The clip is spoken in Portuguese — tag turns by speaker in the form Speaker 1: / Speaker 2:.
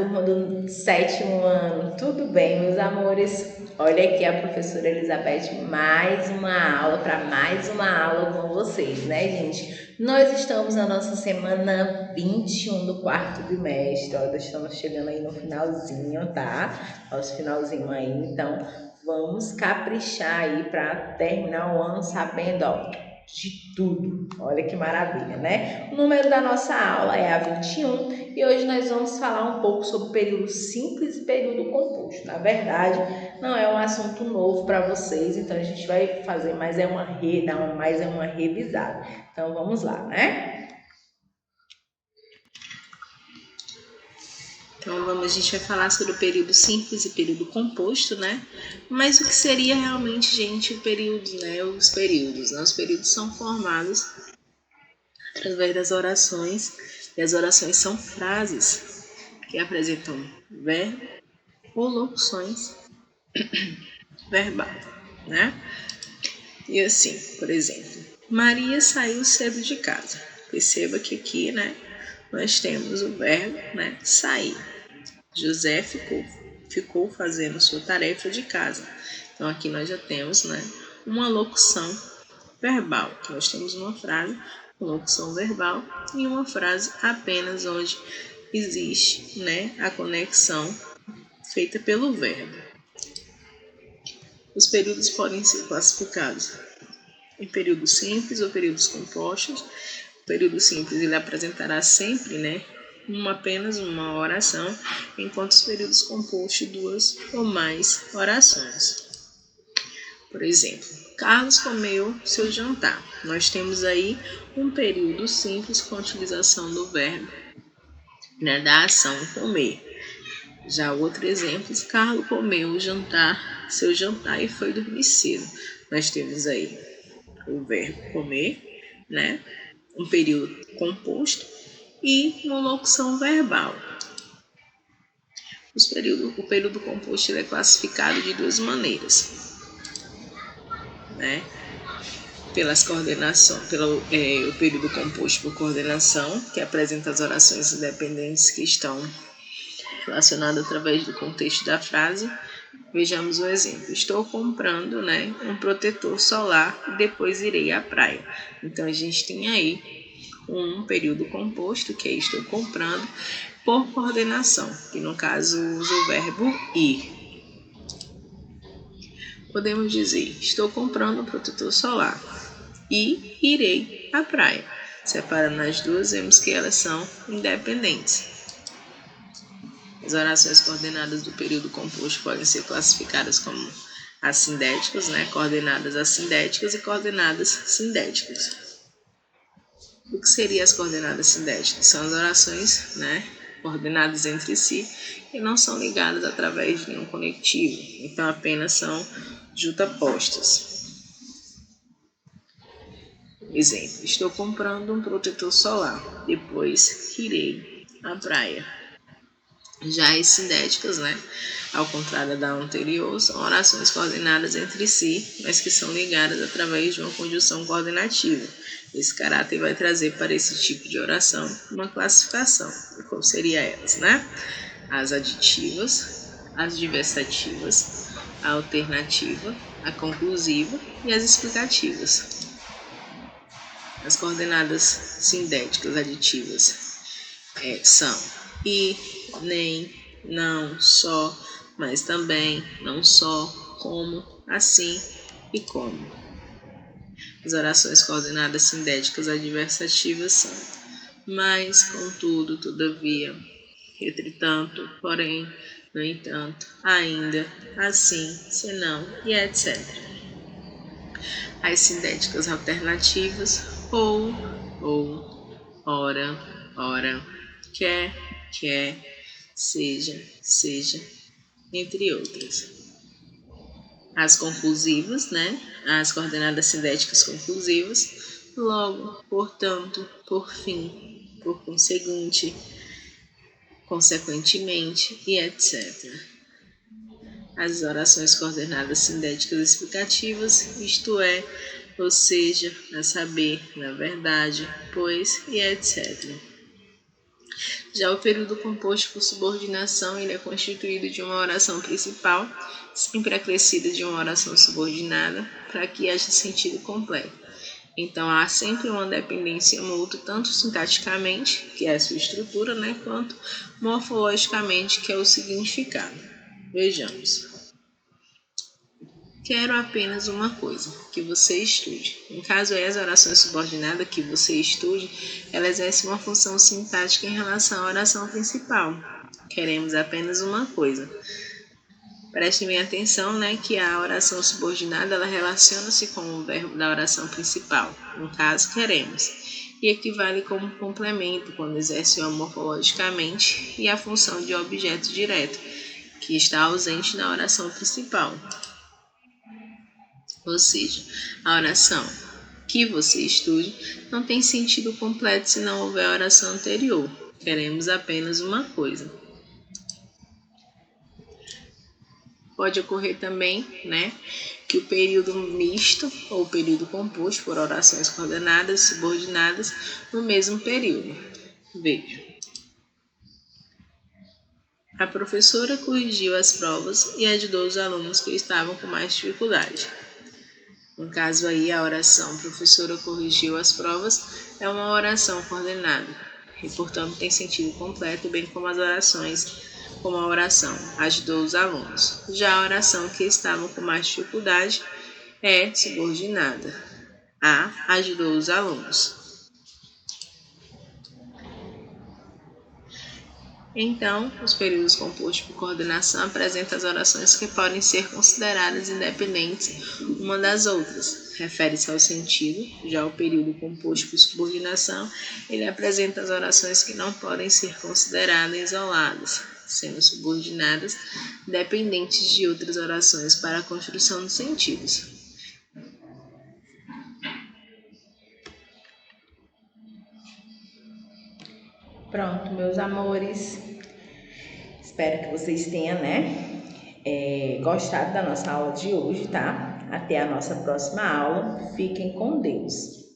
Speaker 1: turma do 7º ano. Tudo bem, meus amores? Olha aqui a professora Elizabeth, mais uma aula para mais uma aula com vocês, né, gente? Nós estamos na nossa semana 21 do 4º bimestre. Ó, estamos chegando aí no finalzinho, tá? Nosso finalzinho aí, então vamos caprichar aí para terminar o ano sabendo, ó, de tudo. Olha que maravilha, né? O número da nossa aula é a 21 e hoje nós vamos falar um pouco sobre período simples e período composto. Na verdade, não é um assunto novo para vocês, então a gente vai fazer mais uma revisada. Então vamos lá, né?
Speaker 2: Então, a gente vai falar sobre o período simples e período composto, né? Mas o que seria realmente, gente, o período, né? Os períodos, né? Os períodos são formados através das orações, e as orações são frases que apresentam verbo ou locuções verbal, né? E assim, por exemplo, Maria saiu cedo de casa. Perceba que aqui, né, nós temos o verbo, né, sair. José ficou fazendo sua tarefa de casa. Então aqui nós já temos, né, uma locução verbal. Nós temos uma frase, uma locução verbal e uma frase apenas onde existe, né, a conexão feita pelo verbo. Os períodos podem ser classificados em períodos simples ou períodos compostos. O período simples ele apresentará sempre, né, apenas uma oração, enquanto os períodos compostos 2 ou mais orações. Por exemplo, Carlos comeu seu jantar. Nós temos aí um período simples com a utilização do verbo, né, da ação comer. Já outro exemplo, Carlos comeu seu jantar e foi dormir cedo. Nós temos aí o verbo comer, né, um período composto e uma locução verbal. O período composto é classificado de duas maneiras, né? O período composto por coordenação, que apresenta as orações independentes que estão relacionadas através do contexto da frase. Vejamos o exemplo. Estou comprando, né, um protetor solar e depois irei à praia. Então a gente tem aí um período composto, que é estou comprando, por coordenação, que no caso usa o verbo ir. Podemos dizer, estou comprando um protetor solar e irei à praia. Separando as duas, vemos que elas são independentes. As orações coordenadas do período composto podem ser classificadas como assindéticas, né? Coordenadas assindéticas e coordenadas sindéticas. O que seriam as coordenadas sindéticas? São as orações, né, coordenadas entre si e não são ligadas através de nenhum conectivo, então apenas são justapostas. Exemplo, estou comprando um protetor solar, depois irei à praia. Já as sindéticas, né, ao contrário da anterior, são orações coordenadas entre si, mas que são ligadas através de uma conjunção coordenativa. Esse caráter vai trazer para esse tipo de oração uma classificação. E qual seria elas, né? As aditivas, as diversativas, a alternativa, a conclusiva e as explicativas. As coordenadas sindéticas aditivas são e, nem, não, só, mas também, não só, como, assim e como. As orações coordenadas sindéticas adversativas são mas, contudo, todavia, entretanto, porém, no entanto, ainda, assim, senão e etc. As sindéticas alternativas ou, ora, quer, seja, entre outras. As conclusivas, né? As coordenadas sindéticas conclusivas, logo, portanto, por fim, por conseguinte, consequentemente e etc. As orações coordenadas sindéticas explicativas, isto é, ou seja, a saber, na verdade, pois e etc. Já o período composto por subordinação, ele é constituído de uma oração principal, sempre acrescida de uma oração subordinada, para que haja sentido completo. Então, há sempre uma dependência mútua, tanto sintaticamente, que é a sua estrutura, quanto morfologicamente, que é o significado. Vejamos. Quero apenas uma coisa, que você estude. Em caso as orações subordinadas, que você estude, ela exerce uma função sintática em relação à oração principal. Queremos apenas uma coisa. Prestem bem atenção, que a oração subordinada ela relaciona-se com o verbo da oração principal, no caso queremos, e equivale como complemento quando exerce morfologicamente e a função de objeto direto, que está ausente na oração principal. Ou seja, a oração que você estude não tem sentido completo se não houver a oração anterior. Queremos apenas uma coisa. Pode ocorrer também, que o período misto ou período composto por orações coordenadas e subordinadas no mesmo período. Veja. A professora corrigiu as provas e ajudou os alunos que estavam com mais dificuldade. No caso aí, a oração professora corrigiu as provas é uma oração coordenada e, portanto, tem sentido completo, bem como as orações, como a oração ajudou os alunos. Já a oração que estavam com mais dificuldade é subordinada. A ajudou os alunos. Então, os períodos compostos por coordenação apresentam as orações que podem ser consideradas independentes uma das outras. Refere-se ao sentido. Já o período composto por subordinação, ele apresenta as orações que não podem ser consideradas isoladas, sendo subordinadas dependentes de outras orações para a construção dos sentidos.
Speaker 1: Pronto, meus amores. Espero que vocês tenham, gostado da nossa aula de hoje, tá? Até a nossa próxima aula. Fiquem com Deus.